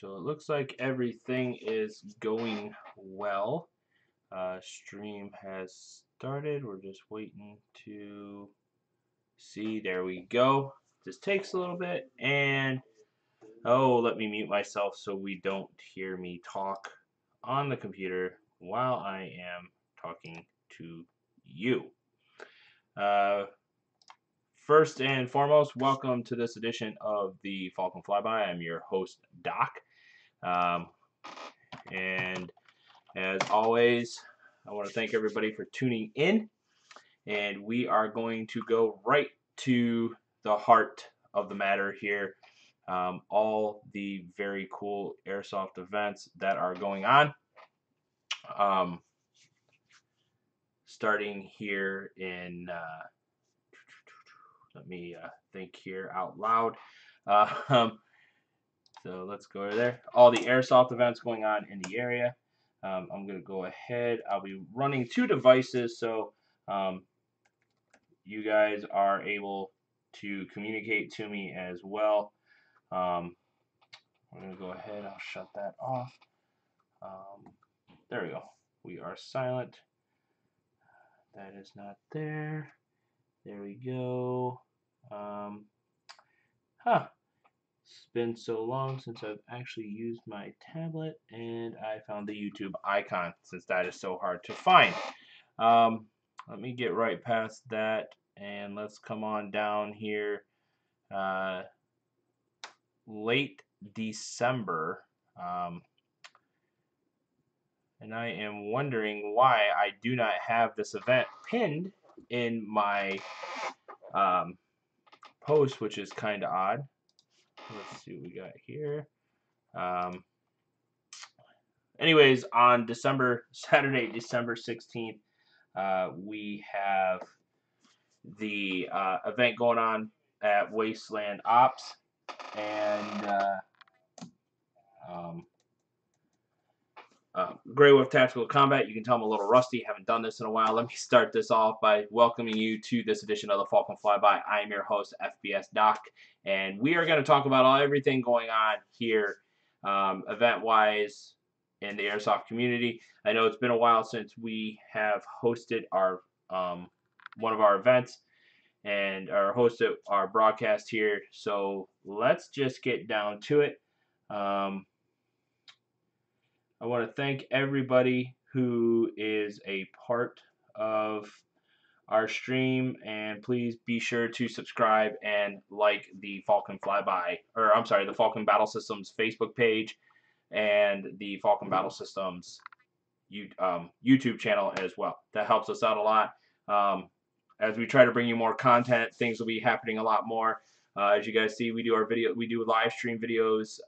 So it looks like everything is going well. Stream has started. We're just waiting to see. There we go. This takes a little bit. And oh, let me mute myself so we don't hear me talk on the computer while I am talking to you. First and foremost, welcome to this edition of the Falcon Fly By. I'm your host, Doc. And as always, I want to thank everybody for tuning in. And we are going to go right to the heart of the matter here. All the very cool airsoft events that are going on. Starting here in, let me think here out loud. So let's go over there. All the airsoft events going on in the area. I'm going to go ahead. I'll be running two devices, so you guys are able to communicate to me as well. We're going to go ahead. I'll shut that off. There we go. We are silent. That is not there. There we go. It's been so long since I've actually used my tablet, and I found the YouTube icon since that is so hard to find. Let me get right past that, and let's come on down here. Late December, and I am wondering why I do not have this event pinned in my post, which is kind of odd. Let's see what we got here. Anyways, on Saturday, December 16th, we have the event going on at Wasteland Ops, and Grey Wolf Tactical Combat. You can tell I'm a little rusty, haven't done this in a while. Let me start this off by welcoming you to this edition of the Falcon Fly By. I am your host, FBS Doc, and we are going to talk about everything going on here, event-wise, in the airsoft community. I know it's been a while since we have hosted our one of our events and hosted our broadcast here, so let's just get down to it. I want to thank everybody who is a part of our stream, and please be sure to subscribe and like the Falcon Flyby, or I'm sorry, the Falcon Battle Systems Facebook page and the Falcon Battle Systems YouTube channel as well. That helps us out a lot. As we try to bring you more content, things will be happening a lot more. As you guys see, we do live stream videos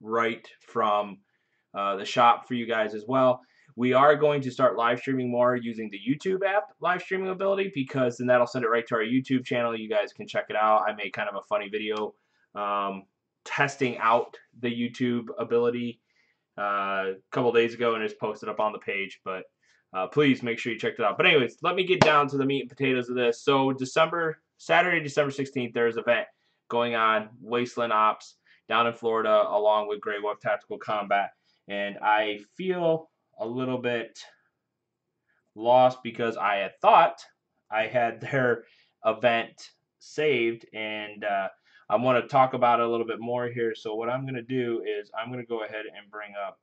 right from the shop for you guys as well. We are going to start live streaming more using the YouTube app live streaming ability, because then that'll send it right to our YouTube channel. You guys can check it out. I made kind of a funny video testing out the YouTube ability a couple days ago, and it's posted up on the page, but please make sure you check it out. But anyways, let me get down to the meat and potatoes of this. So Saturday, December 16th, there's an event going on, Wasteland Ops, down in Florida, along with Grey Wolf Tactical Combat. And I feel a little bit lost because I had thought I had their event saved, and I want to talk about it a little bit more here. So what I'm going to do is I'm going to go ahead and bring up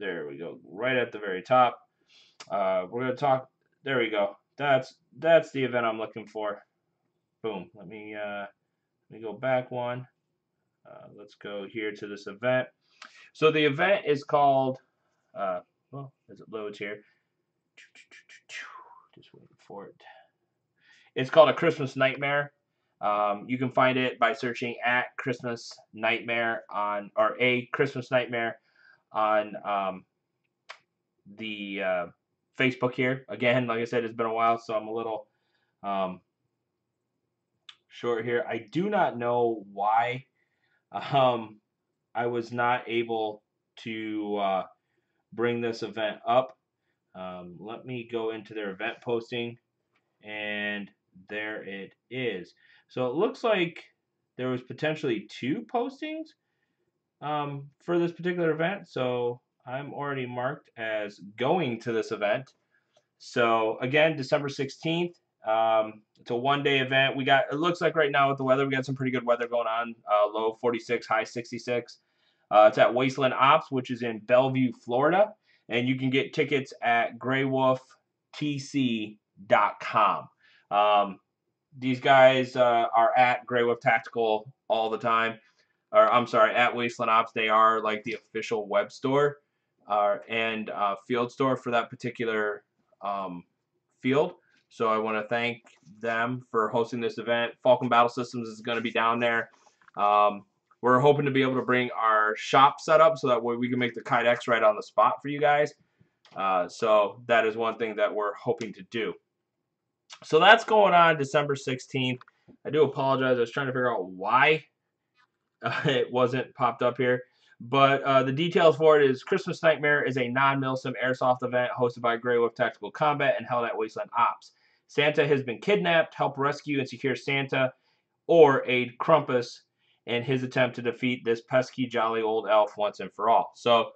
there we go, right at the very top. We're going to talk. There we go. That's the event I'm looking for. Boom. Let me go back one. Let's go here to this event. So the event is called, well, as it loads here, just waiting for it. It's called A Christmas Nightmare. You can find it by searching at Christmas Nightmare on, or A Christmas Nightmare on the Facebook here. Again, like I said, it's been a while, so I'm a little short here. I do not know why I was not able to bring this event up. Let me go into their event posting, and there it is. So it looks like there was potentially 2 postings for this particular event. So I'm already marked as going to this event. So again, December 16th. It's a 1-day event. It looks like right now with the weather, we got some pretty good weather going on. Low 46, high 66. It's at Wasteland Ops, which is in Bellevue, Florida. And you can get tickets at graywolftc.com. These guys are at Grey Wolf Tactical all the time. Or I'm sorry, at Wasteland Ops. They are like the official web store and field store for that particular field. So I want to thank them for hosting this event. Falcon Battle Systems is going to be down there. We're hoping to be able to bring our shop set up so that way we can make the Kydex right on the spot for you guys. So that is one thing that we're hoping to do. So that's going on December 16th. I do apologize. I was trying to figure out why it wasn't popped up here. But the details for it is Christmas Nightmare is a non-milsim airsoft event hosted by Grey Wolf Tactical Combat and held at Wasteland Ops. Santa has been kidnapped. Help rescue and secure Santa or aid Krampus in his attempt to defeat this pesky jolly old elf once and for all. So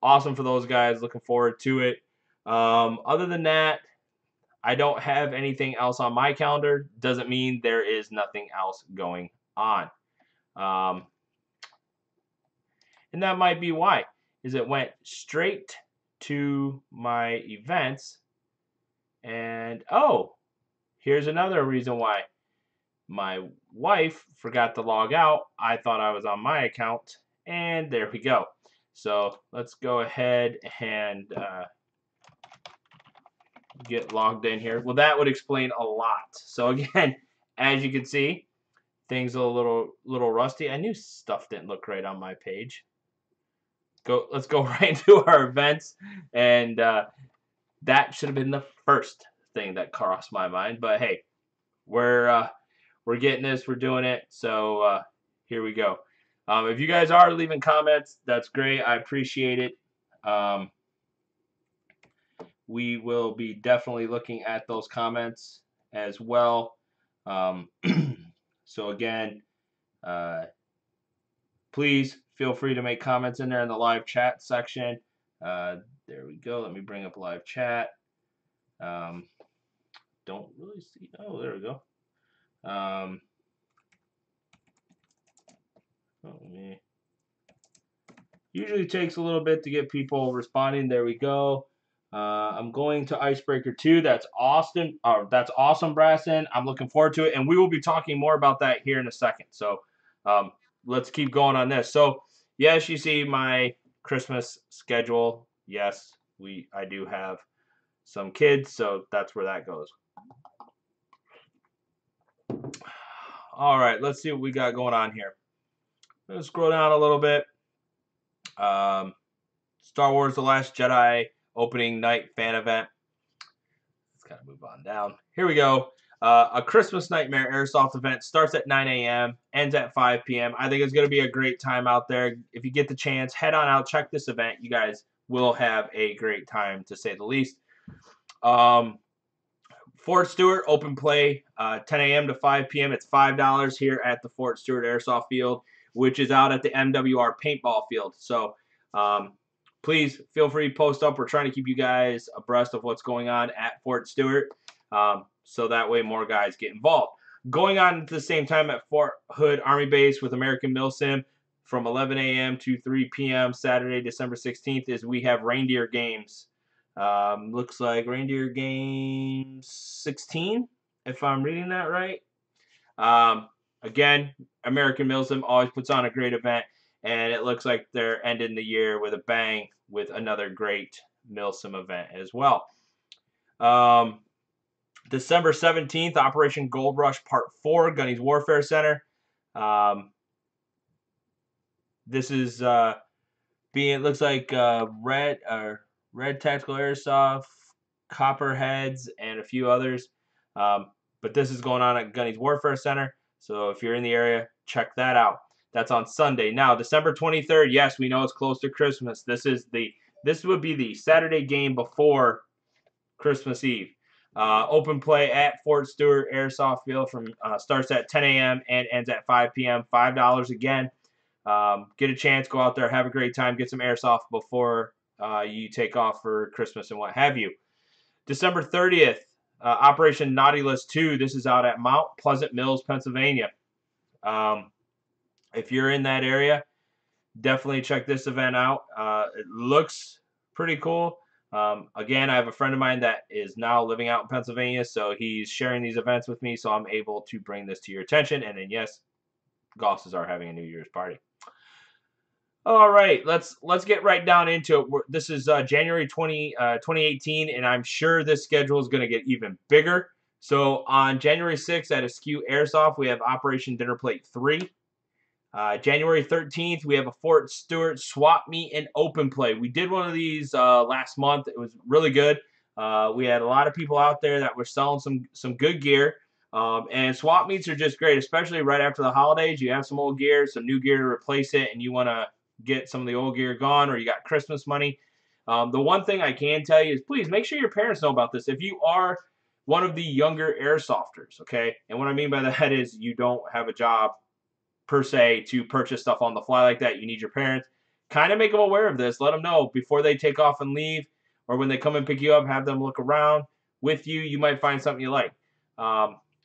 awesome for those guys. Looking forward to it. Other than that, I don't have anything else on my calendar. Doesn't mean there is nothing else going on. And that might be why, is it went straight to my events. And, oh, here's another reason why. My wife forgot to log out. I thought I was on my account, and there we go. So let's go ahead and get logged in here. Well, that would explain a lot. So again, as you can see, things are a little rusty. I knew stuff didn't look right on my page. Let's go right into our events, and that should have been the first thing that crossed my mind. But hey, we're getting this, we're doing it. So here we go. If you guys are leaving comments, that's great. I appreciate it. We will be definitely looking at those comments as well. So again, please feel free to make comments in there in the live chat section. There we go. Let me bring up live chat. Don't really see. Oh, there we go. Usually takes a little bit to get people responding. There we go. I'm going to Icebreaker 2. That's awesome. That's awesome, Brasson. I'm looking forward to it, and we will be talking more about that here in a second. So let's keep going on this. So yes, you see my Christmas schedule. Yes, I do have some kids, so that's where that goes. All right, let's see what we got going on here. Let's scroll down a little bit. Star Wars The Last Jedi opening night fan event. Let's kind of move on down. Here we go. A Christmas Nightmare Airsoft event starts at 9 a.m., ends at 5 p.m. I think it's going to be a great time out there. If you get the chance, head on out, check this event. You guys will have a great time, to say the least. Fort Stewart open play, 10 a.m. to 5 p.m. It's $5 here at the Fort Stewart Airsoft Field, which is out at the MWR paintball field. So please feel free to post up. We're trying to keep you guys abreast of what's going on at Fort Stewart, so that way more guys get involved. Going on at the same time at Fort Hood Army Base with American Milsim from 11 a.m. to 3 p.m. Saturday, December 16th, is we have Reindeer Games. Looks like Reindeer Games 16, if I'm reading that right. Again, American Milsim always puts on a great event, and it looks like they're ending the year with a bang with another great Milsim event as well. December 17th, Operation Gold Rush Part 4, Gunny's Warfare Center. This is it looks like Red Tactical Airsoft, Copperheads, and a few others. But this is going on at Gunny's Warfare Center. So if you're in the area, check that out. That's on Sunday. Now, December 23rd, yes, we know it's close to Christmas. This would be the Saturday game before Christmas Eve. Open play at Fort Stewart Airsoft Field from starts at 10 a.m. and ends at 5 p.m. $5 again. Get a chance, go out there, have a great time, get some airsoft before you take off for Christmas and what have you. December 30th, Operation Naughty List 2. This is out at Mount Pleasant Mills, Pennsylvania. If you're in that area, definitely check this event out. It looks pretty cool. Again, I have a friend of mine that is now living out in Pennsylvania, so he's sharing these events with me, so I'm able to bring this to your attention. And then, yes, Gosses are having a New Year's party. All right, let's get right down into it. This is January 2018, and I'm sure this schedule is going to get even bigger. So on January 6th at Askew Airsoft, we have Operation Dinner Plate 3. January 13th, we have a Fort Stewart swap meet and open play. We did one of these last month. It was really good. We had a lot of people out there that were selling some good gear. And swap meets are just great, especially right after the holidays. You have some old gear, some new gear to replace it, and you want to get some of the old gear gone, or you got Christmas money. The one thing I can tell you is please make sure your parents know about this. If you are one of the younger airsofters, okay, and what I mean by that is you don't have a job per se to purchase stuff on the fly like that. You need your parents. Kind of make them aware of this. Let them know before they take off and leave, or when they come and pick you up, have them look around with you. You might find something you like.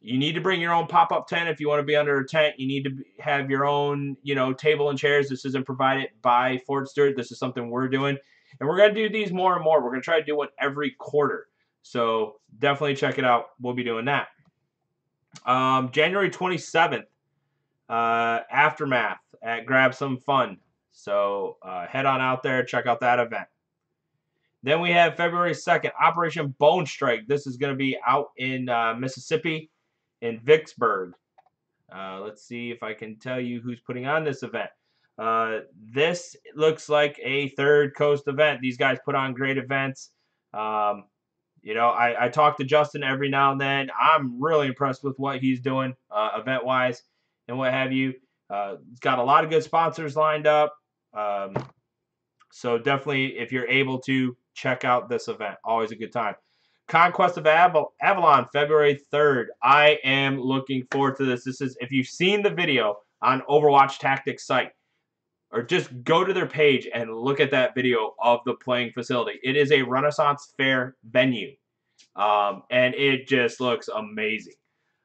You need to bring your own pop-up tent if you want to be under a tent. You need to have your own, table and chairs. This isn't provided by Fort Stewart. This is something we're doing. And we're going to do these more and more. We're going to try to do one every quarter. So definitely check it out. We'll be doing that. January 27th, Aftermath at Grab Some Fun. So head on out there, check out that event. Then we have February 2nd, Operation Bone Strike. This is going to be out in Mississippi, in Vicksburg. Let's see if I can tell you who's putting on this event. This looks like a Third Coast event. These guys put on great events. I talk to Justin every now and then. I'm really impressed with what he's doing event-wise and what have you. He's got a lot of good sponsors lined up. So definitely, if you're able to, check out this event. Always a good time. Conquest of Avalon, February 3rd. I am looking forward to this. This is, if you've seen the video on Overwatch Tactics site, or just go to their page and look at that video of the playing facility. It is a Renaissance Fair venue, and it just looks amazing.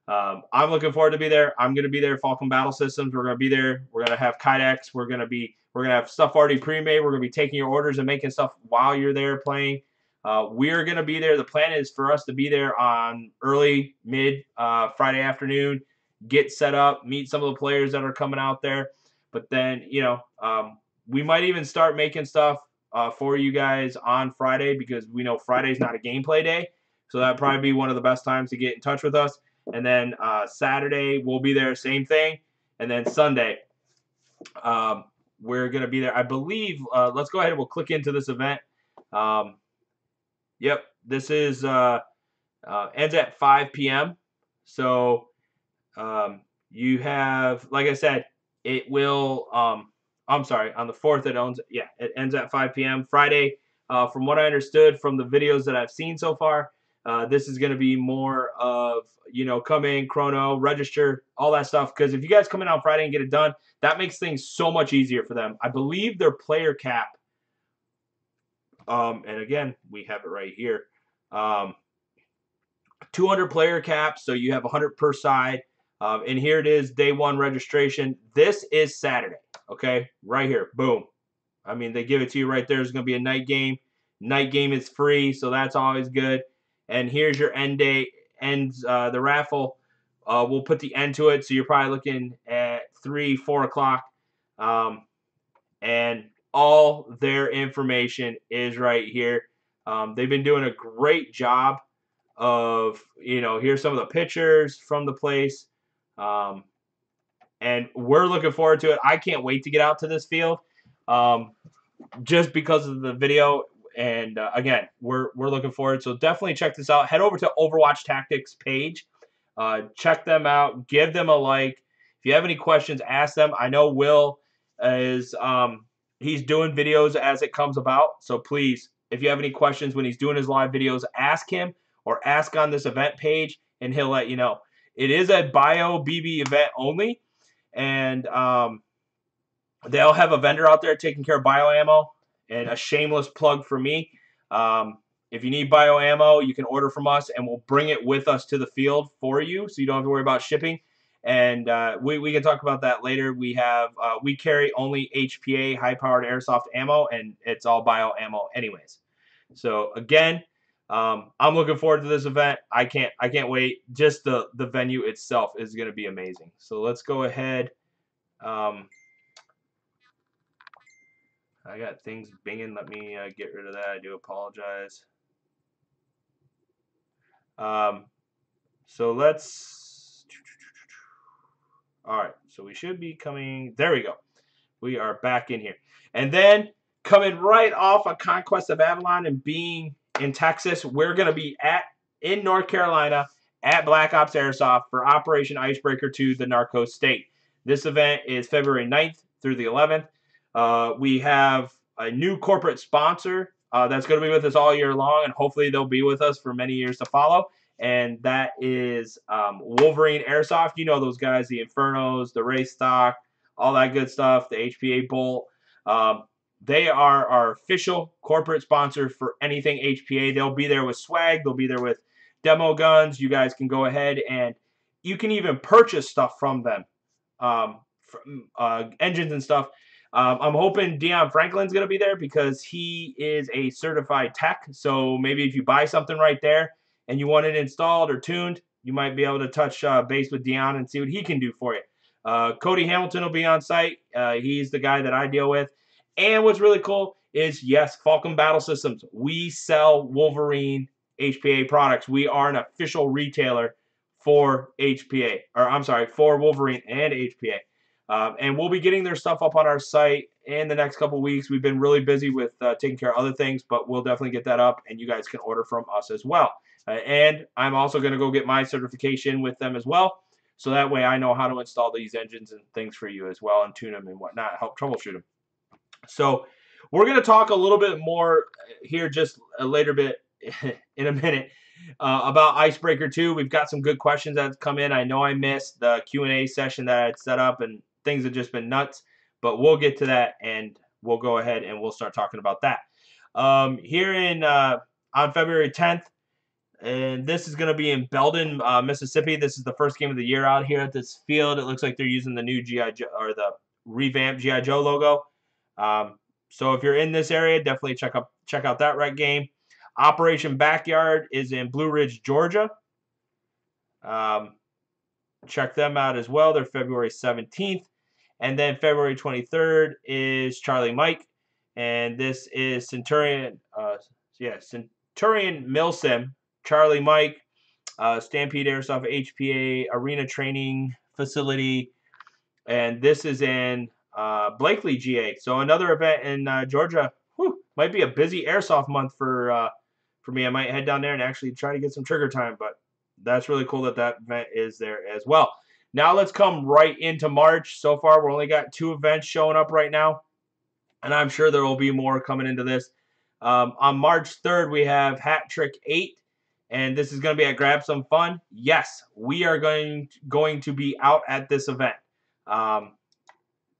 I'm looking forward to be there. I'm going to be there. Falcon Battle Systems. We're going to be there. We're going to have Kydex. We're going to have stuff already pre-made. We're going to be taking your orders and making stuff while you're there playing. We're going to be there. The plan is for us to be there on mid Friday afternoon, get set up, meet some of the players that are coming out there. But then, we might even start making stuff for you guys on Friday, because we know Friday's not a gameplay day. So that'd probably be one of the best times to get in touch with us. And then Saturday, we'll be there, same thing. And then Sunday, we're going to be there. I believe, let's go ahead and we'll click into this event. Yep, this is ends at 5 p.m. So you have, like I said, it will, I'm sorry, on the 4th it ends at 5 p.m. Friday, from what I understood from the videos that I've seen so far, this is going to be more of, come in, chrono, register, all that stuff. Because if you guys come in on Friday and get it done, that makes things so much easier for them. I believe their player cap, and again, we have it right here, 200 player cap, so you have 100 per side. And here it is, day one registration. This is Saturday, okay? Right here, boom. I mean, they give it to you right there. It's going to be a night game. Night game is free, so that's always good. And here's your end date. The raffle, we'll put the end to it, so you're probably looking at 3, 4 o'clock. And all their information is right here. They've been doing a great job of, here's some of the pictures from the place. And we're looking forward to it. I can't wait to get out to this field, just because of the video. And again, we're looking forward. So definitely check this out. Head over to Overwatch Tactics page. Check them out. Give them a like. If you have any questions, ask them. I know Will is he's doing videos as it comes about. So please, if you have any questions when he's doing his live videos, ask him, or ask on this event page, and he'll let you know. It is a Bio BB event only, and they'll have a vendor out there taking care of bio ammo. And a shameless plug for me. If you need bio ammo, you can order from us, and we'll bring it with us to the field for you, so you don't have to worry about shipping. And we can talk about that later. We carry only HPA, high-powered airsoft ammo, and it's all bio ammo anyways. So again, I'm looking forward to this event. I can't wait. Just the venue itself is going to be amazing. So let's go ahead. I got things binging. Let me get rid of that. I do apologize. So let's. All right. So we should be coming. There we go. We are back in here. And then coming right off of Conquest of Avalon and being in Texas, we're going to be in North Carolina at Black Ops Airsoft for Operation Icebreaker 2, the Narco State. This event is February 9th through the 11th. We have a new corporate sponsor that's going to be with us all year long, and hopefully they'll be with us for many years to follow. And that is Wolverine Airsoft. You know those guys, the Infernos, the Race Stock, all that good stuff, the HPA Bolt. They are our official corporate sponsor for anything HPA. They'll be there with swag. They'll be there with demo guns. You guys can go ahead and you can even purchase stuff from them, engines and stuff. I'm hoping Deion Franklin's going to be there because he is a certified tech. So maybe if you buy something right there and you want it installed or tuned, you might be able to touch base with Deion and see what he can do for you. Cody Hamilton will be on site. He's the guy that I deal with. And what's really cool is, yes, Falcon Battle Systems. We sell Wolverine HPA products. We are an official retailer for HPA, or I'm sorry, for Wolverine and HPA. And we'll be getting their stuff up on our site in the next couple weeks. We've been really busy with taking care of other things, but we'll definitely get that up, and you guys can order from us as well. And I'm also going to go get my certification with them as well, so that way I know how to install these engines and things for you as well and tune them and whatnot, help troubleshoot them. So we're going to talk a little bit more here just a later bit in a minute about Icebreaker 2. We've got some good questions that have come in. I know I missed the Q&A session that I had set up, and things have just been nuts, but we'll get to that, and we'll go ahead and we'll start talking about that. Here on February 10th, and this is going to be in Belden, Mississippi. This is the first game of the year out here at this field. It looks like they're using the new G.I. Joe, or the revamped G.I. Joe logo. So if you're in this area, definitely check out that rec game. Operation Backyard is in Blue Ridge, Georgia. Check them out as well. They're February 17th. And then February 23rd is Charlie Mike. And this is Centurion Milsim, Charlie Mike, Stampede Airsoft HPA Arena Training Facility. And this is in Blakely, GA. So another event in Georgia. Whew, might be a busy airsoft month for me. I might head down there and actually try to get some trigger time, but that's really cool that that event is there as well. Now let's come right into March. So far, we're only got 2 events showing up right now, and I'm sure there will be more coming into this. On March 3rd, we have Hat Trick 8, and this is going to be at Grab Some Fun. Yes, we are going to be out at this event.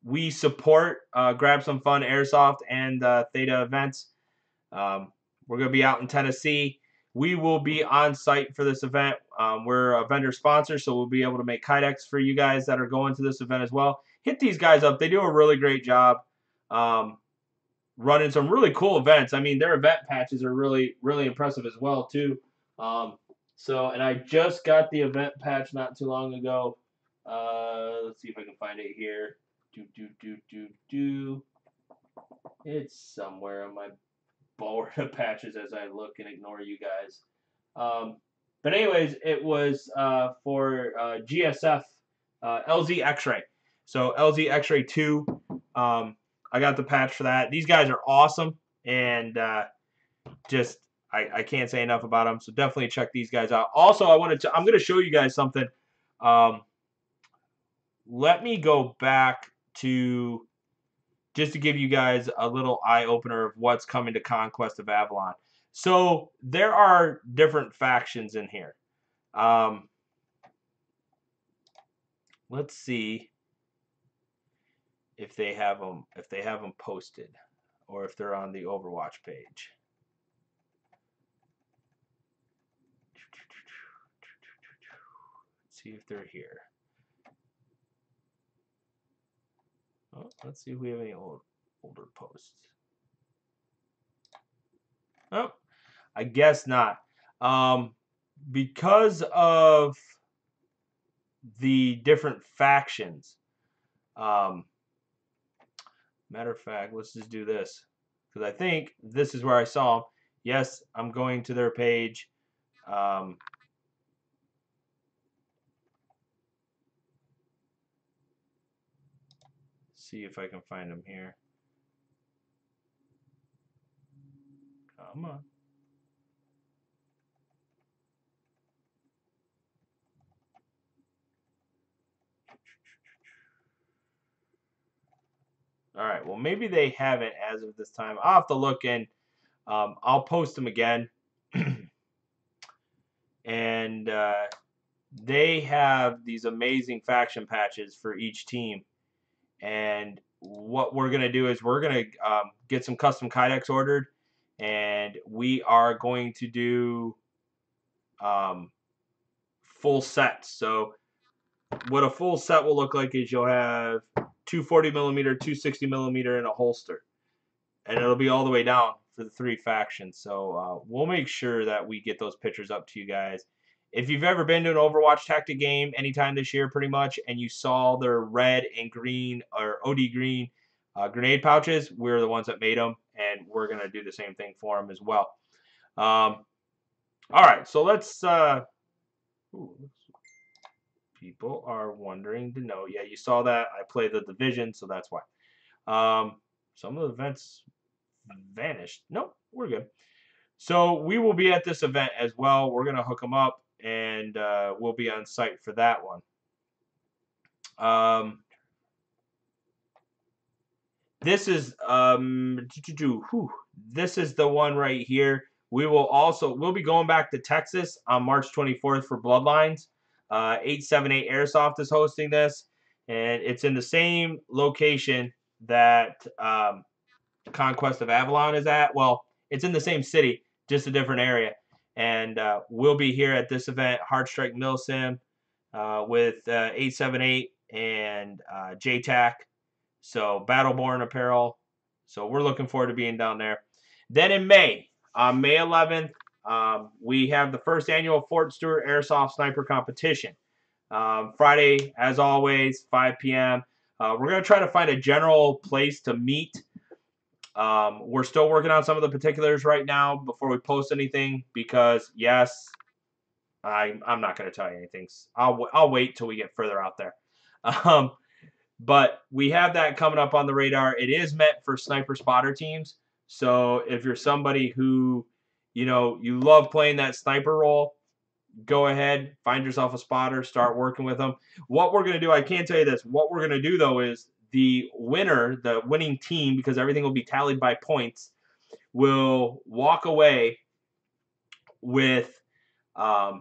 We support Grab Some Fun Airsoft and Theta events. We're going to be out in Tennessee. We will be on site for this event. We're a vendor sponsor, so we'll be able to make kydex for you guys that are going to this event as well. Hit these guys up. They do a really great job running some really cool events. I mean, their event patches are really, really impressive as well, too. And I just got the event patch not too long ago. Let's see if I can find it here. It's somewhere on my board of patches as I look and ignore you guys. But anyways, it was for GSF LZ X-Ray. So LZ X-Ray 2, I got the patch for that. These guys are awesome, and I can't say enough about them. So definitely check these guys out. Also, I'm going to show you guys something. Let me go back to just to give you guys a little eye opener of what's coming to Conquest of Avalon. So there are different factions in here. Let's see if they have them posted, or if they're on the Overwatch page. Let's see if they're here. Oh, let's see if we have any older posts. Oh, I guess not. Because of the different factions. Matter of fact, let's just do this, because I think this is where I saw them. Yes, I'm going to their page. See if I can find them here. Come on. All right, well, maybe they haven't as of this time. I'll have to look in. I'll post them again. And they have these amazing faction patches for each team. And what we're going to do is we're going to get some custom kydex ordered. And we are going to do full sets. So what a full set will look like is you'll have 240 millimeter, 260 millimeter, and a holster. And it'll be all the way down for the 3 factions. So we'll make sure that we get those pictures up to you guys. If you've ever been to an Overwatch tactic game anytime this year, pretty much, and you saw their red and green or OD green grenade pouches, we're the ones that made them, and we're going to do the same thing for them as well. All right, so let's... people are wondering to know. Yeah, you saw that. I play the Division, so that's why. Some of the events vanished. Nope, we're good. So we will be at this event as well. We're going to hook them up, and we'll be on site for that one. This is this is the one right here. We'll be going back to Texas on March 24th for Bloodlines. 878 Airsoft is hosting this, and it's in the same location that Conquest of Avalon is at. Well, it's in the same city, just a different area. And we'll be here at this event, Hardstrike Milsim, with 878 and JTAC. So Battleborn apparel. So we're looking forward to being down there. Then in May, on May 11th, we have the first annual Fort Stewart Airsoft Sniper Competition. Friday, as always, 5 p.m. We're going to try to find a general place to meet. We're still working on some of the particulars right now before we post anything, because yes, I'm not going to tell you anything. I'll wait till we get further out there. But we have that coming up on the radar. It is meant for sniper spotter teams. So if you're somebody who, you love playing that sniper role, go ahead, find yourself a spotter, start working with them. What we're going to do, I can't tell you this. What we're going to do, though, is the winning team, because everything will be tallied by points, will walk away with a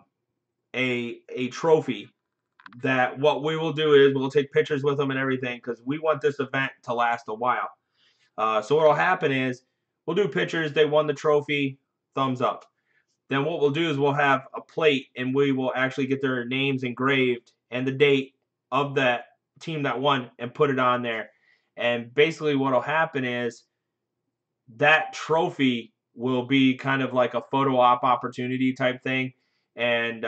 trophy. That what we will do is we'll take pictures with them and everything, because we want this event to last a while. So what will happen is we'll do pictures. They won the trophy, thumbs up. Then what we'll do is we'll have a plate, and we will actually get their names engraved and the date of that team that won and put it on there. And basically what will happen is that trophy will be kind of like a photo op opportunity type thing. And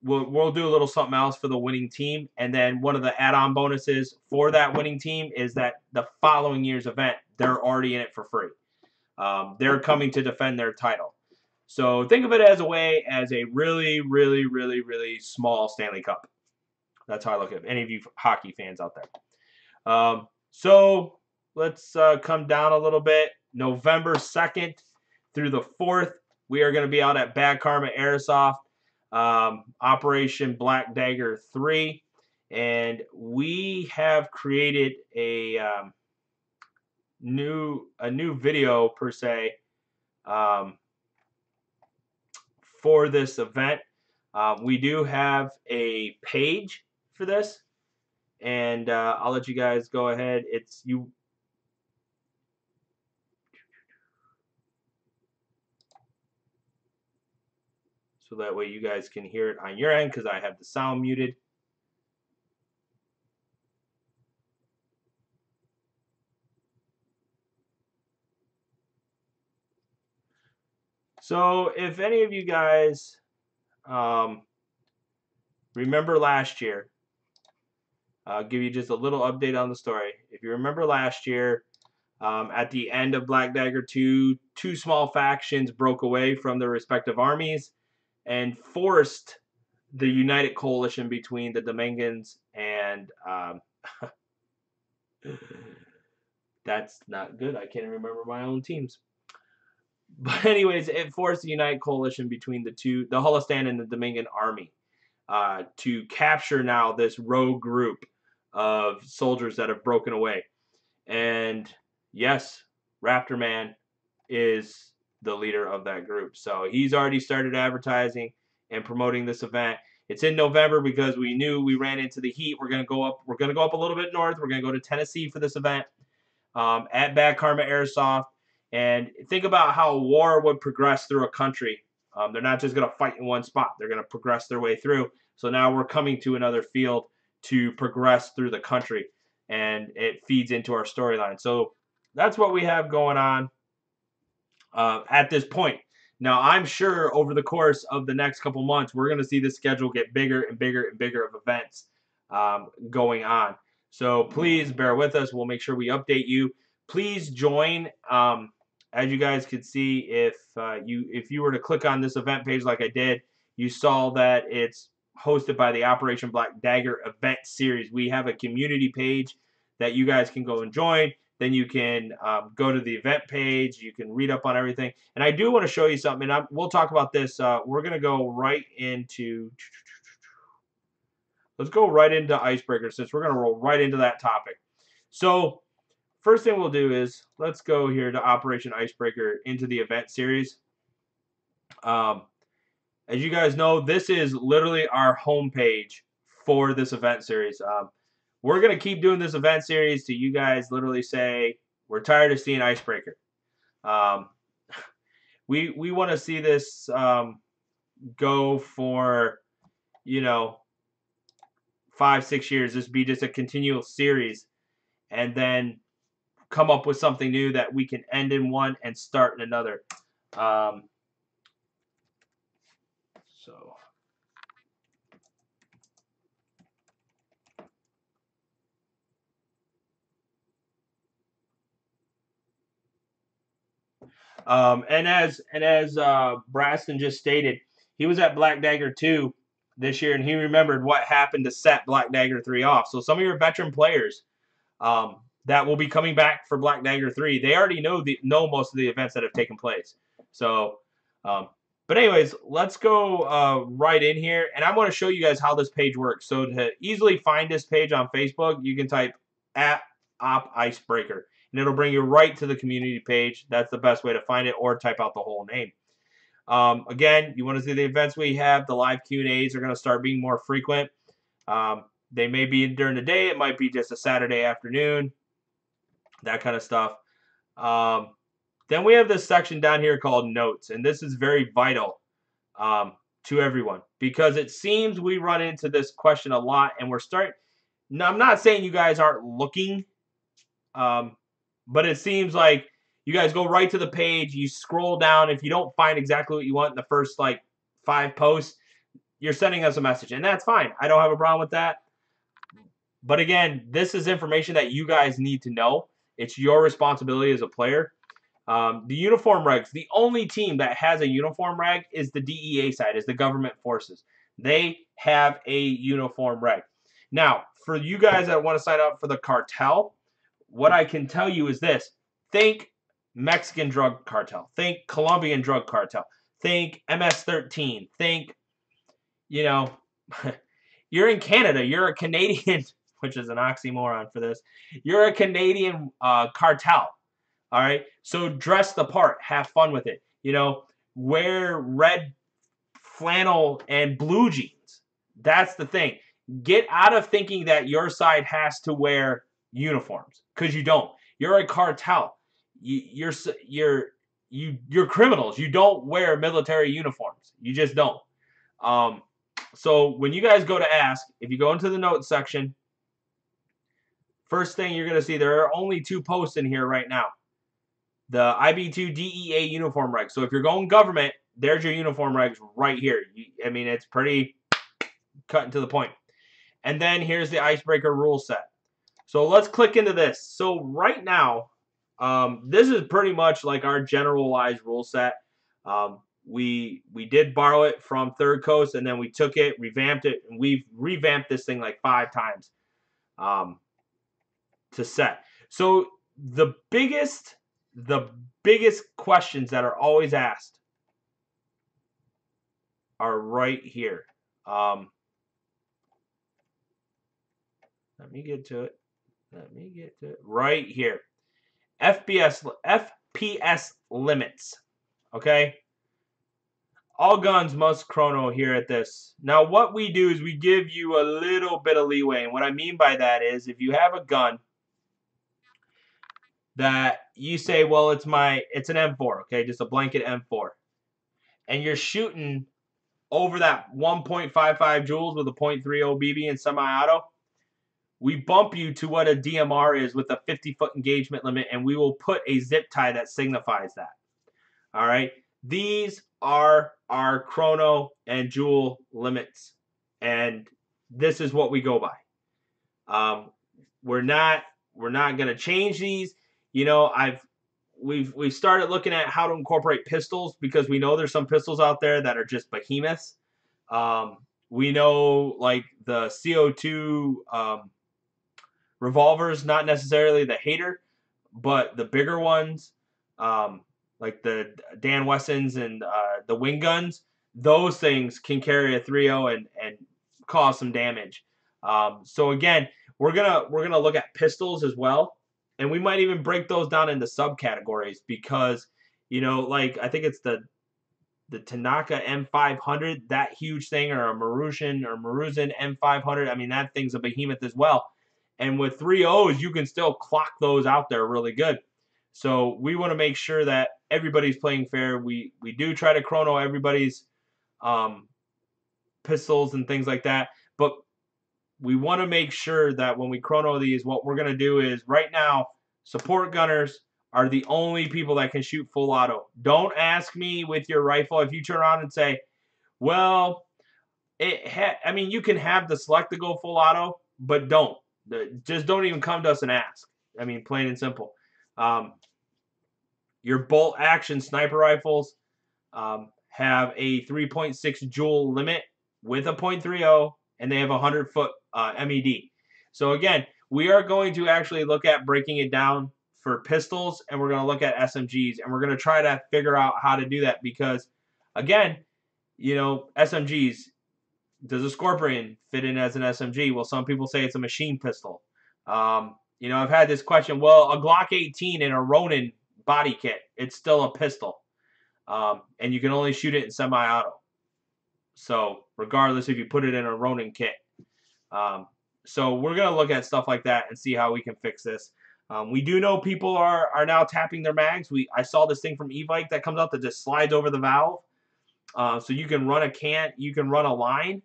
we'll do a little something else for the winning team. And then one of the add-on bonuses for that winning team is that the following year's event, they're already in it for free. They're coming to defend their title. So think of it as a really, really, really, really small Stanley Cup. That's how I look at it. Any of you hockey fans out there. So let's come down a little bit. November 2nd through the 4th, we are going to be out at Bad Karma Airsoft, Operation Black Dagger 3. And we have created a new video, per se, for this event. We do have a page for this, and I'll let you guys go ahead. It's you. So that way you guys can hear it on your end because I have the sound muted. So if any of you guys remember last year, I'll give you just a little update on the story. If you remember last year, at the end of Black Dagger 2, two small factions broke away from their respective armies and forced the united coalition between the Domingans and that's not good. I can't remember my own teams. But anyways, it forced the united coalition between the Hulistan and the Dominican army, to capture now this rogue group of soldiers that have broken away. And yes, Raptor Man is the leader of that group. So he's already started advertising and promoting this event. It's in November because we knew we ran into the heat. We're gonna go up a little bit north. We're gonna go to Tennessee for this event, at Bad Karma Airsoft. And think about how war would progress through a country. They're not just going to fight in one spot. They're going to progress their way through. So now we're coming to another field to progress through the country. And it feeds into our storyline. So that's what we have going on at this point. Now, I'm sure over the course of the next couple months, we're going to see the schedule get bigger and bigger and bigger of events going on. So please bear with us. We'll make sure we update you. Please join. As you guys can see, if you were to click on this event page like I did, you saw that it's hosted by the Operation Black Dagger event series. We have a community page that you guys can go and join. Then you can go to the event page. You can read up on everything. And I do want to show you something. And we'll talk about this. We're going to go right into... Let's go right into Icebreaker since we're going to roll right into that topic. So first thing we'll do is let's go here to Operation Icebreaker into the event series. As you guys know, this is literally our homepage for this event series. We're going to keep doing this event series till you guys literally say, we're tired of seeing Icebreaker. We want to see this go for, 5-6 years. This be just a continual series. And then come up with something new that we can end in one and start in another. And as Braston just stated, he was at Black Dagger 2 this year, and he remembered what happened to set Black Dagger 3 off. So some of your veteran players that will be coming back for Black Dagger 3, they already know most of the events that have taken place. So, but anyways, let's go right in here, and I want to show you guys how this page works. So to easily find this page on Facebook, you can type @Op Icebreaker, and it'll bring you right to the community page. That's the best way to find it, or type out the whole name. Again, you want to see the events we have. The live Q&As are going to start being more frequent. They may be during the day. It might be just a Saturday afternoon, that kind of stuff. Then we have this section down here called Notes, and this is very vital to everyone because it seems we run into this question a lot, and we're starting. Now, I'm not saying you guys aren't looking, but it seems like you guys go right to the page, you scroll down. If you don't find exactly what you want in the first, 5 posts, you're sending us a message, and that's fine. I don't have a problem with that. But again, this is information that you guys need to know. It's your responsibility as a player. The uniform regs, the only team that has a uniform reg is the DEA side, is the government forces. They have a uniform reg. Now, for you guys that want to sign up for the cartel, what I can tell you is this. Think Mexican drug cartel. Think Colombian drug cartel. Think MS-13. Think, you're in Canada. You're a Canadian, which is an oxymoron for this. You're a Canadian cartel. All right? So dress the part. Have fun with it. Wear red flannel and blue jeans. That's the thing. Get out of thinking that your side has to wear uniforms, because you don't. You're a cartel. You're criminals. You don't wear military uniforms. You just don't. So when you guys go to ask, if you go into the notes section, first thing you're going to see, there are only 2 posts in here right now. The IB2 DEA uniform regs. So if you're going government, there's your uniform regs right here. I mean, it's pretty cut to the point. And then here's the icebreaker rule set. So let's click into this. So right now, this is pretty much like our generalized rule set. We did borrow it from Third Coast, and then we took it, revamped it, and we've revamped this thing like 5 times to set. So the biggest questions that are always asked are right here. Let me get to it. Right here. FPS limits. Okay? All guns must chrono here at this. Now, what we do is we give you a little bit of leeway. And what I mean by that is, if you have a gun that you say, well, it's an M4, okay? Just a blanket M4. And you're shooting over that 1.55 joules with a .30 BB and semi-auto, we bump you to what a DMR is with a 50-foot engagement limit, and we will put a zip tie that signifies that. All right? These are our chrono and joule limits, and this is what we go by. We're not going to change these. You know, we've started looking at how to incorporate pistols, because we know there's some pistols out there that are just behemoths. We know, like, the CO2 revolvers, not necessarily the hater, but the bigger ones, like the Dan Wessons and the wing guns, those things can carry a 3.0 and cause some damage. So again, we're gonna look at pistols as well, and we might even break those down into subcategories, because, you know, like, I think it's the Tanaka M500, that huge thing, or a Maruzen M500. I mean, that thing's a behemoth as well. And with 3.0s, you can still clock those out there really good. So we want to make sure that everybody's playing fair. We do try to chrono everybody's pistols and things like that. But we want to make sure that when we chrono these, what we're going to do is, right now, support gunners are the only people that can shoot full auto. Don't ask me with your rifle. If you turn around and say, well, I mean, you can have the select to go full auto, but don't. Just don't even come to us and ask. I mean, plain and simple. Your bolt action sniper rifles have a 3.6 joule limit with a .30, and they have a 100-foot MED. So again, we are going to actually look at breaking it down for pistols, and we're going to look at SMGs, and we're going to try to figure out how to do that, because, again, you know, SMGs, does a Scorpion fit in as an SMG? Well, some people say it's a machine pistol. You know, I've had this question. Well, a Glock 18 in a Ronin body kit, it's still a pistol. And you can only shoot it in semi-auto. So regardless if you put it in a Ronin kit. So we're going to look at stuff like that and see how we can fix this. We do know people are now tapping their mags. I saw this thing from E-Bike that comes out that just slides over the valve. So you can run you can run a line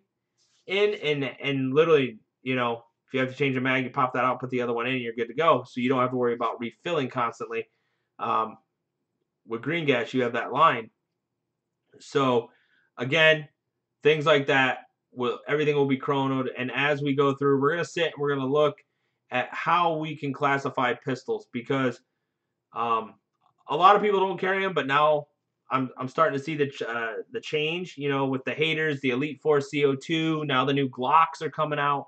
in, and literally, you know, if you have to change a mag, you pop that out, put the other one in, and you're good to go. So you don't have to worry about refilling constantly. With green gas, you have that line. So again, things like that, everything will be chronoed. And as we go through, we're going to sit and we're going to look at how we can classify pistols, because a lot of people don't carry them, but now I'm starting to see the change, you know, with the haters, the Elite Force CO2. Now the new Glocks are coming out.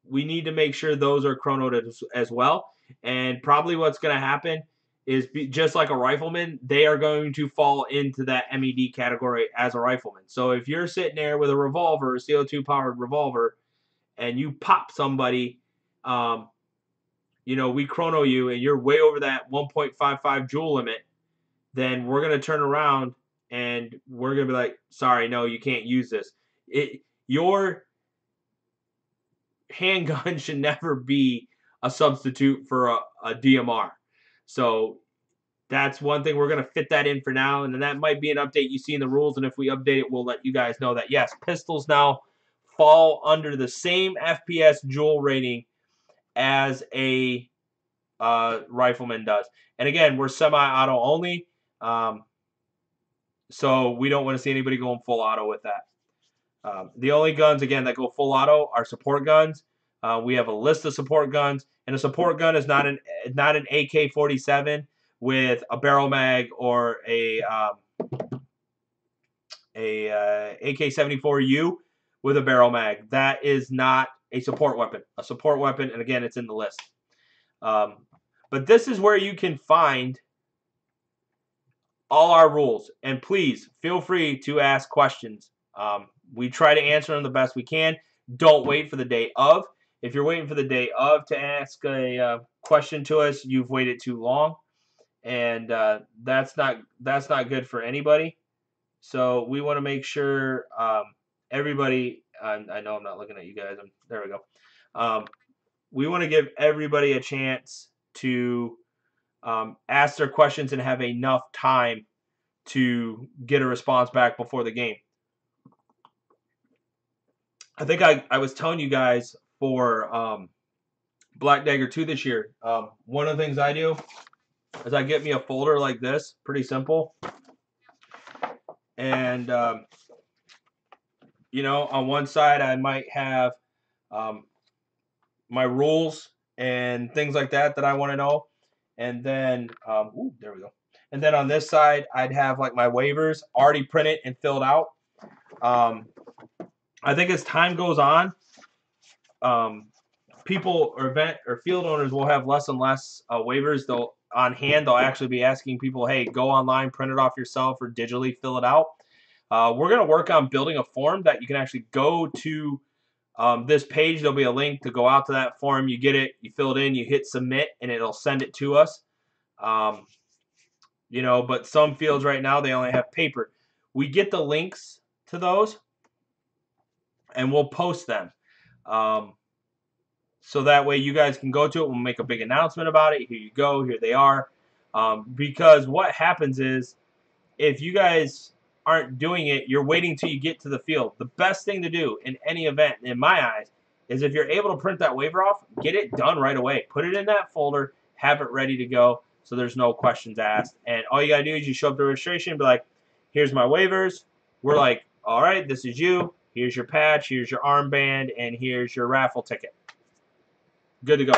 We need to make sure those are chronoed as well. And probably what's going to happen is, just like a rifleman, they are going to fall into that MED category as a rifleman. So if you're sitting there with a revolver, a CO2 powered revolver, and you pop somebody, you know, we chrono you, and you're way over that 1.55 joule limit, then we're going to turn around and we're gonna be like, sorry, no, you can't use this. Your handgun should never be a substitute for a DMR. So that's one thing. We're going to fit that in for now, and then that might be an update you see in the rules, and if we update it, we'll let you guys know that, yes, pistols now fall under the same FPS Joule rating as a rifleman does. And again, we're semi-auto only, so we don't want to see anybody going full auto with that. The only guns, again, that go full auto are support guns. We have a list of support guns, and a support gun is not an AK-47 with a barrel mag or a AK-74U with a barrel mag. That is not a support weapon. A support weapon, and again, it's in the list. But this is where you can find all our rules, and please feel free to ask questions. We try to answer them the best we can. Don't wait for the day of. If you're waiting for the day of to ask a question to us, you've waited too long, and that's not good for anybody. So we want to make sure everybody. I know I'm not looking at you guys. There we go. We want to give everybody a chance to ask their questions and have enough time to get a response back before the game. I think I was telling you guys for Black Dagger 2 this year, one of the things I do is I get me a folder like this, pretty simple. And, you know, on one side I might have my rules and things like that I want to know. And then, there we go. And then on this side, I'd have like my waivers already printed and filled out. I think as time goes on, people or event or field owners will have less and less waivers. They'll actually be asking people, hey, go online, print it off yourself, or digitally fill it out. We're going to work on building a form that you can actually go to this page. There'll be a link to go out to that form. You get it, you fill it in, you hit submit, and it'll send it to us. You know, but some fields right now, they only have paper. We get the links to those, and we'll post them. So that way you guys can go to it. We'll make a big announcement about it. Here you go. Here they are. Because what happens is if you guys aren't doing it, you're waiting till you get to the field. The best thing to do in any event, in my eyes, is if you're able to print that waiver off, get it done right away. Put it in that folder. Have it ready to go so there's no questions asked. And all you got to do is you show up to registration and be like, here's my waivers. We're like, all right, this is you. Here's your patch. Here's your armband. And here's your raffle ticket. Good to go.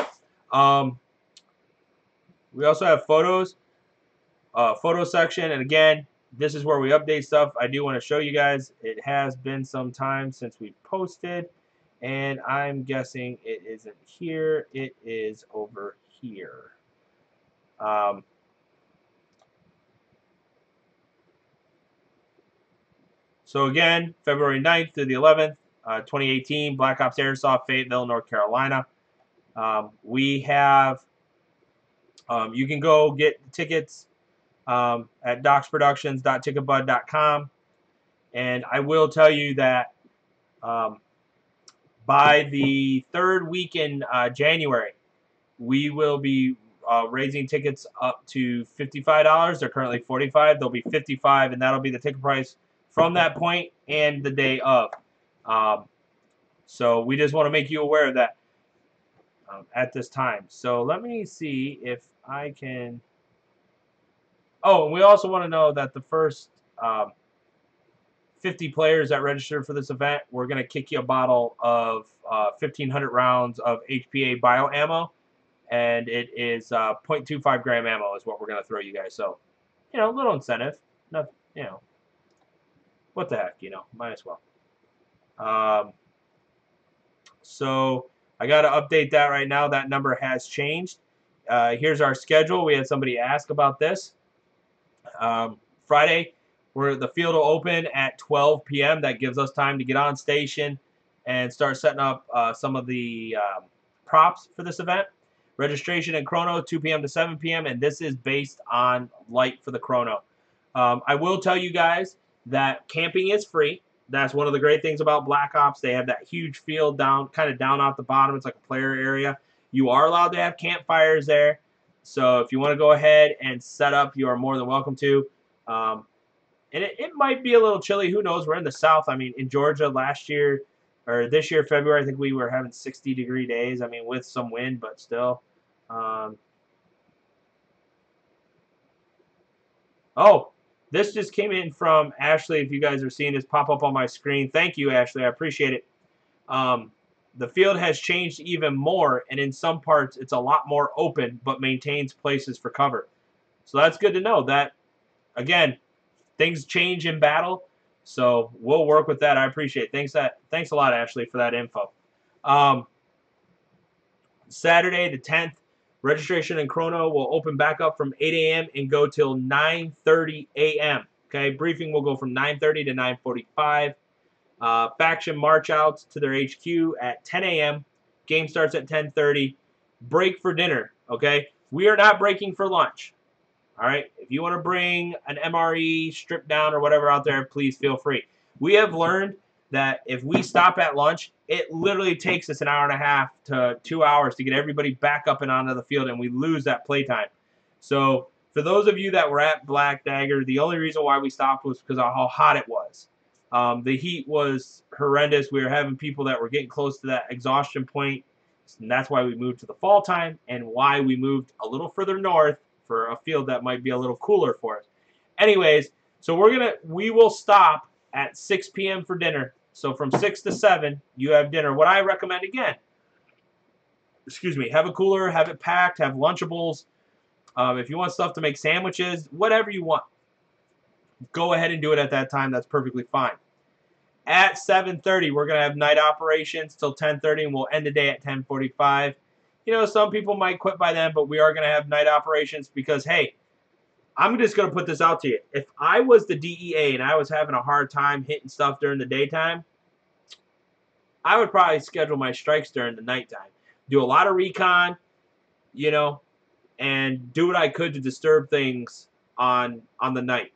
We also have photos, photo section, and again, this is where we update stuff. I do want to show you guys. It has been some time since we posted, and I'm guessing it isn't here. It is over here. So again, February 9th through the 11th, 2018, Black Ops Airsoft, Fayetteville, North Carolina. We have, you can go get tickets at docsproductions.ticketbud.com. And I will tell you that by the third week in January, we will be raising tickets up to $55. They're currently $45. They'll be $55, and that'll be the ticket price from that point and the day of. So we just want to make you aware of that. At this time. So let me see if I can. Oh, and we also want to know that the first 50 players that register for this event, we're going to kick you a bottle of 1,500 rounds of HPA bio ammo, and it is 0.25 gram ammo is what we're going to throw you guys. So, you know, a little incentive. Not, you know, what the heck, you know, might as well. So I got to update that right now. That number has changed. Here's our schedule. We had somebody ask about this. Friday, the field will open at 12 p.m. That gives us time to get on station and start setting up some of the props for this event. Registration and chrono, 2 p.m. to 7 p.m., and this is based on light for the chrono. I will tell you guys that camping is free. That's one of the great things about Black Ops. They have that huge field down, kind of down out the bottom. It's like a player area. You are allowed to have campfires there. So if you want to go ahead and set up, you are more than welcome to. And it might be a little chilly. Who knows? We're in the South. I mean, in Georgia last year, or this year, February, I think we were having 60-degree days. I mean, with some wind, but still. Oh, this just came in from Ashley. If you guys are seeing this pop up on my screen, thank you, Ashley. I appreciate it. The field has changed even more, and in some parts, it's a lot more open, but maintains places for cover. So that's good to know. That, again, things change in battle, so we'll work with that. I appreciate it. Thanks a lot, Ashley, for that info. Saturday the 10th, registration and chrono will open back up from 8 a.m. and go till 9:30 a.m. Okay, briefing will go from 9:30 to 9:45. Faction march outs to their HQ at 10 a.m. Game starts at 10:30. Break for dinner. Okay, we are not breaking for lunch. All right, if you want to bring an MRE, strip down, or whatever out there, please feel free. We have learned that if we stop at lunch, it literally takes us an hour and a half to 2 hours to get everybody back up and onto the field, and we lose that playtime. So for those of you that were at Black Dagger, the only reason why we stopped was because of how hot it was. The heat was horrendous. We were having people that were getting close to that exhaustion point, and that's why we moved to the fall time and why we moved a little further north for a field that might be a little cooler for us. Anyways, so we will stop at 6 p.m. for dinner. So from 6 to 7, you have dinner. What I recommend, again, have a cooler, have it packed, have Lunchables. If you want stuff to make sandwiches, whatever you want, go ahead and do it at that time. That's perfectly fine. At 7:30, we're going to have night operations till 10:30, and we'll end the day at 10:45. You know, some people might quit by then, but we are going to have night operations because, hey, I'm just going to put this out to you. If I was the DEA and I was having a hard time hitting stuff during the daytime, I would probably schedule my strikes during the nighttime. Do a lot of recon, you know, and do what I could to disturb things on the night.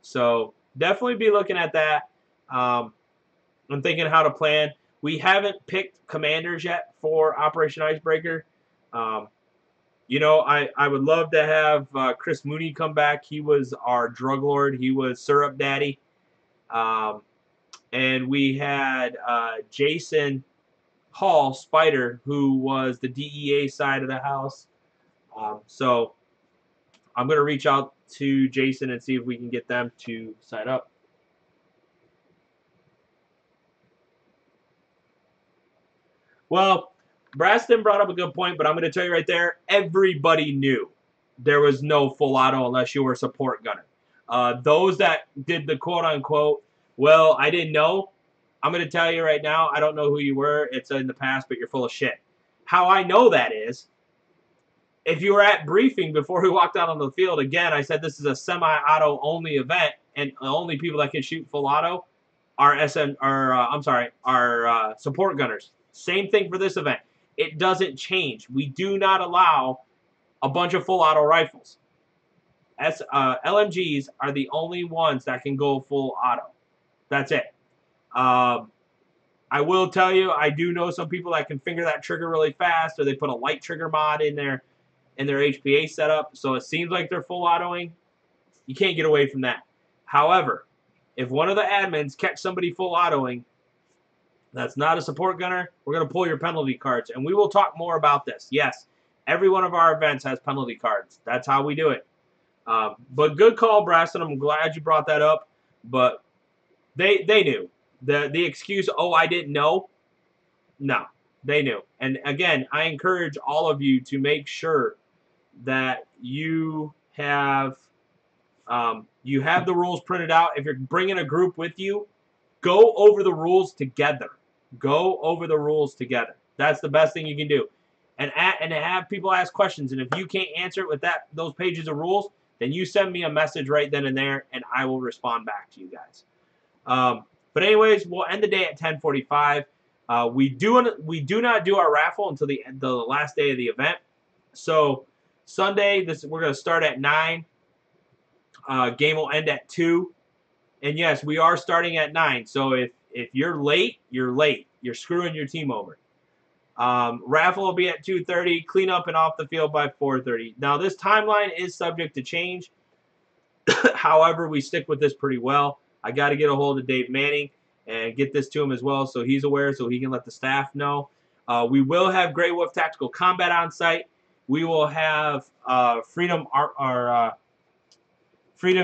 So definitely be looking at that. I'm thinking how to plan. We haven't picked commanders yet for Operation Icebreaker. You know, I would love to have Chris Mooney come back. He was our drug lord. He was Syrup Daddy. And we had Jason Hall, Spider, who was the DEA side of the house. So I'm going to reach out to Jason and see if we can get them to sign up. Well, Braston brought up a good point, but I'm going to tell you right there, everybody knew there was no full auto unless you were a support gunner. Those that did the quote-unquote, well, I didn't know, I'm going to tell you right now, I don't know who you were. It's in the past, but you're full of shit. How I know that is, if you were at briefing before we walked out onto the field, again, I said this is a semi-auto only event, and the only people that can shoot full auto are support gunners. Same thing for this event. It doesn't change. We do not allow a bunch of full auto rifles. LMGs are the only ones that can go full auto. That's it. I will tell you, I do know some people that can finger that trigger really fast, or they put a light trigger mod in their HPA setup, so it seems like they're full autoing. You can't get away from that. However, if one of the admins catch somebody full autoing that's not a support gunner, we're going to pull your penalty cards. And we will talk more about this. Yes, every one of our events has penalty cards. That's how we do it. But good call, Braston. I'm glad you brought that up. But they knew. The excuse, oh, I didn't know. No, they knew. And again, I encourage all of you to make sure that you have the rules printed out. If you're bringing a group with you, go over the rules together. Go over the rules together. That's the best thing you can do. And have people ask questions. And if you can't answer it with those pages of rules, then you send me a message right then and there, and I will respond back to you guys. But anyways, we'll end the day at 10:45. We do not do our raffle until the last day of the event. So Sunday, we're going to start at 9. Game will end at 2. And yes, we are starting at 9. So if you're late, you're late. You're screwing your team over. Raffle will be at 2:30. Cleanup and off the field by 4:30. Now, this timeline is subject to change. However, we stick with this pretty well. I got to get a hold of Dave Manning and get this to him as well so he's aware so he can let the staff know. We will have Grey Wolf Tactical Combat on site. We will have Freedom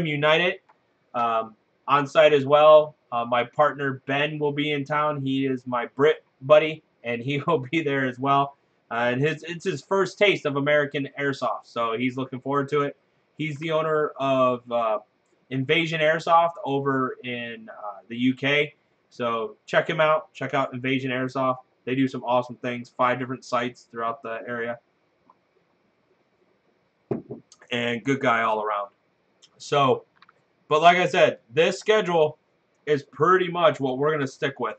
United on site as well. My partner Ben will be in town. He is my Brit buddy, and he will be there as well. And it's his first taste of American Airsoft, so he's looking forward to it. He's the owner of Invasion Airsoft over in the UK. So check him out. Check out Invasion Airsoft. They do some awesome things. 5 different sites throughout the area. And good guy all around. So, but like I said, this schedule is pretty much what we're going to stick with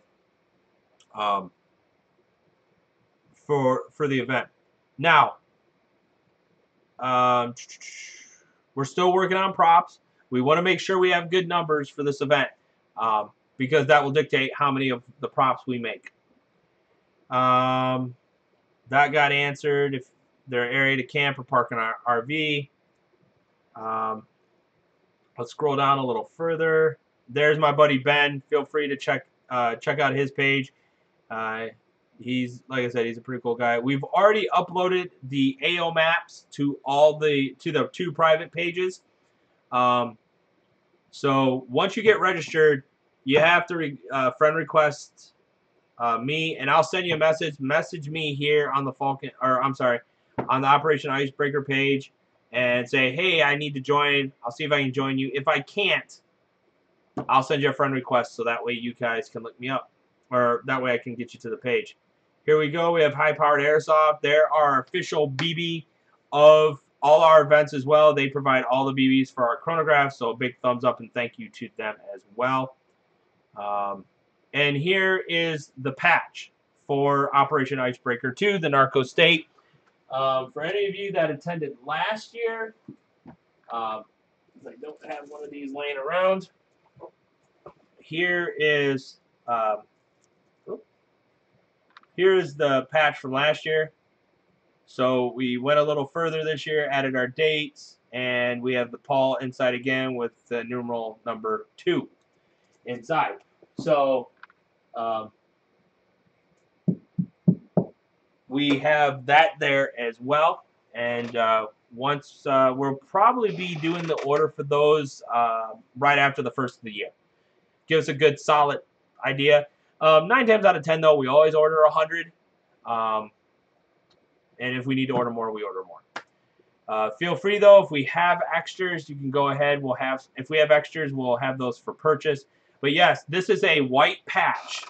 for the event. Now, we're still working on props. We want to make sure we have good numbers for this event because that will dictate how many of the props we make. That got answered. If they're area to camp or park in our RV. Let's scroll down a little further. There's my buddy Ben. Feel free to check out his page. He's, like I said, he's a pretty cool guy. We've already uploaded the AO maps to the 2 private pages. So once you get registered, you have to friend request me, and I'll send you a message. Message me here on the Falcon, or I'm sorry, on the Operation Icebreaker page, and say, hey, I need to join. I'll see if I can join you. If I can't, I'll send you a friend request so that way you guys can look me up, or that way I can get you to the page. Here we go. We have High Powered Airsoft. They're our official BB of all our events as well. They provide all the BBs for our chronographs, so a big thumbs up and thank you to them as well. And here is the patch for Operation Icebreaker 2, the Narco State. For any of you that attended last year, I don't have one of these laying around. Here is the patch from last year. So we went a little further this year, added our dates, and we have the Paul inside again with the numeral number 2 inside. So we have that there as well. And once we'll probably be doing the order for those right after the first of the year. Give us a good solid idea. 9 times out of 10 though, we always order 100. And if we need to order more, we order more. Feel free though, if we have extras, you can go ahead. If we have extras, we'll have those for purchase. But yes, this is a white patch.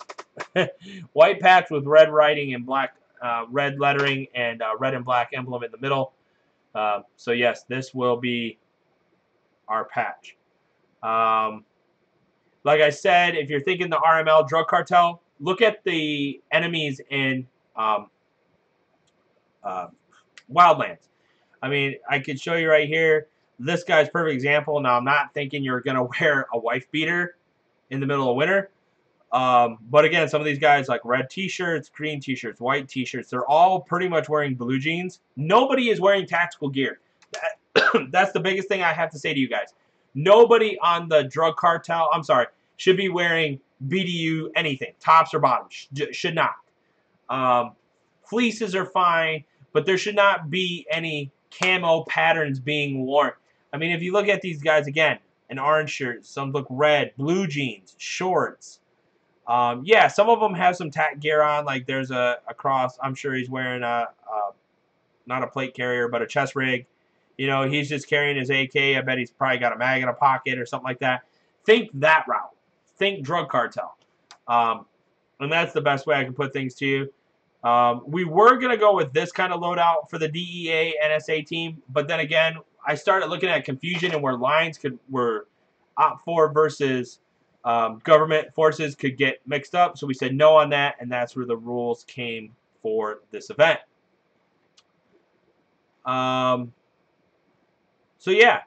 White patch with red writing and black, red lettering and red and black emblem in the middle. So yes, this will be our patch. Like I said, if you're thinking the RML drug cartel, look at the enemies in Wildlands. I mean, I could show you right here. This guy's a perfect example. Now, I'm not thinking you're going to wear a wife beater in the middle of winter. But again, some of these guys like red t-shirts, green t-shirts, white t-shirts, they're all pretty much wearing blue jeans. Nobody is wearing tactical gear. That's the biggest thing I have to say to you guys. Nobody on the drug cartel, should be wearing BDU anything, tops or bottoms. Should not. Fleeces are fine, but there should not be any camo patterns being worn. I mean, if you look at these guys again, an orange shirt, some look red, blue jeans, shorts. Yeah, some of them have some tack gear on, like there's a cross. I'm sure he's wearing not a plate carrier, but a chest rig. You know, he's just carrying his AK. I bet he's probably got a mag in a pocket or something like that. Think that route. Think drug cartel. And that's the best way I can put things to you. We were going to go with this kind of loadout for the DEA NSA team, but then again, I started looking at confusion and where lines were OPFOR versus government forces could get mixed up, so we said no on that, and that's where the rules came for this event. So yeah,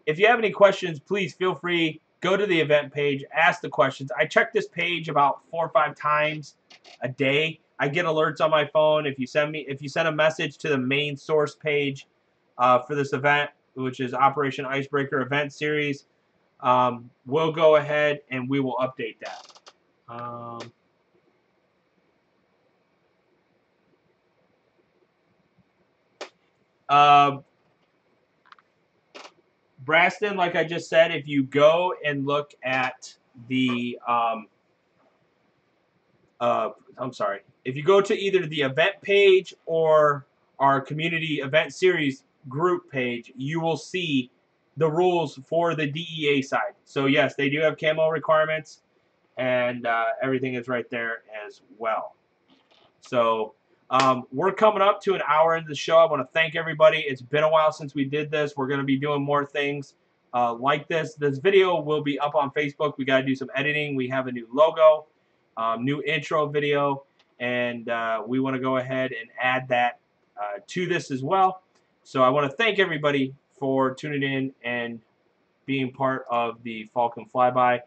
if you have any questions, please feel free. Go to the event page, ask the questions. I check this page about 4 or 5 times a day. I get alerts on my phone. If you send a message to the main source page for this event, which is Operation Icebreaker Event Series, we'll go ahead and we will update that. Braston, like I just said, if you go and look at the I'm sorry. If you go to either the event page or our community event series group page, you will see the rules for the DEA side. So yes, they do have camo requirements, and everything is right there as well. So we're coming up to an hour into the show. I want to thank everybody. It's been a while since we did this. We're going to be doing more things like this. This video will be up on Facebook. We got to do some editing. We have a new logo, new intro video, and we want to go ahead and add that to this as well. So I want to thank everybody for tuning in and being part of the Falcon Flyby.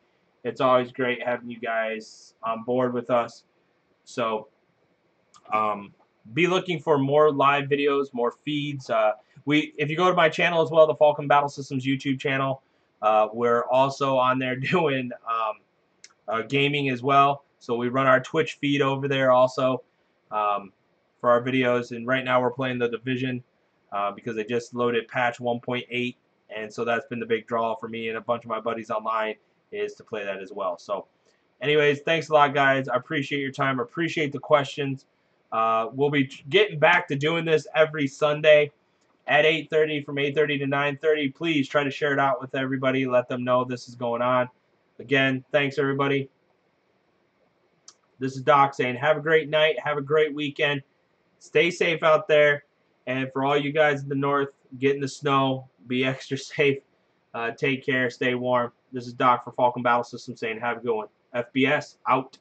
It's always great having you guys on board with us. So be looking for more live videos, more feeds. If you go to my channel as well, the Falcon Battle Systems YouTube channel, we're also on there doing gaming as well. So we run our Twitch feed over there also for our videos. And right now we're playing The Division because they just loaded patch 1.8. And so that's been the big draw for me and a bunch of my buddies online is to play that as well. So anyways, thanks a lot, guys. I appreciate your time. I appreciate the questions. We'll be getting back to doing this every Sunday at 8:30 from 8:30 to 9:30. Please try to share it out with everybody. Let them know this is going on. Again, thanks, everybody. This is Doc saying have a great night. Have a great weekend. Stay safe out there. And for all you guys in the north, get in the snow. Be extra safe. Take care. Stay warm. This is Doc for Falcon Battle Systems saying have a good one. FBS out.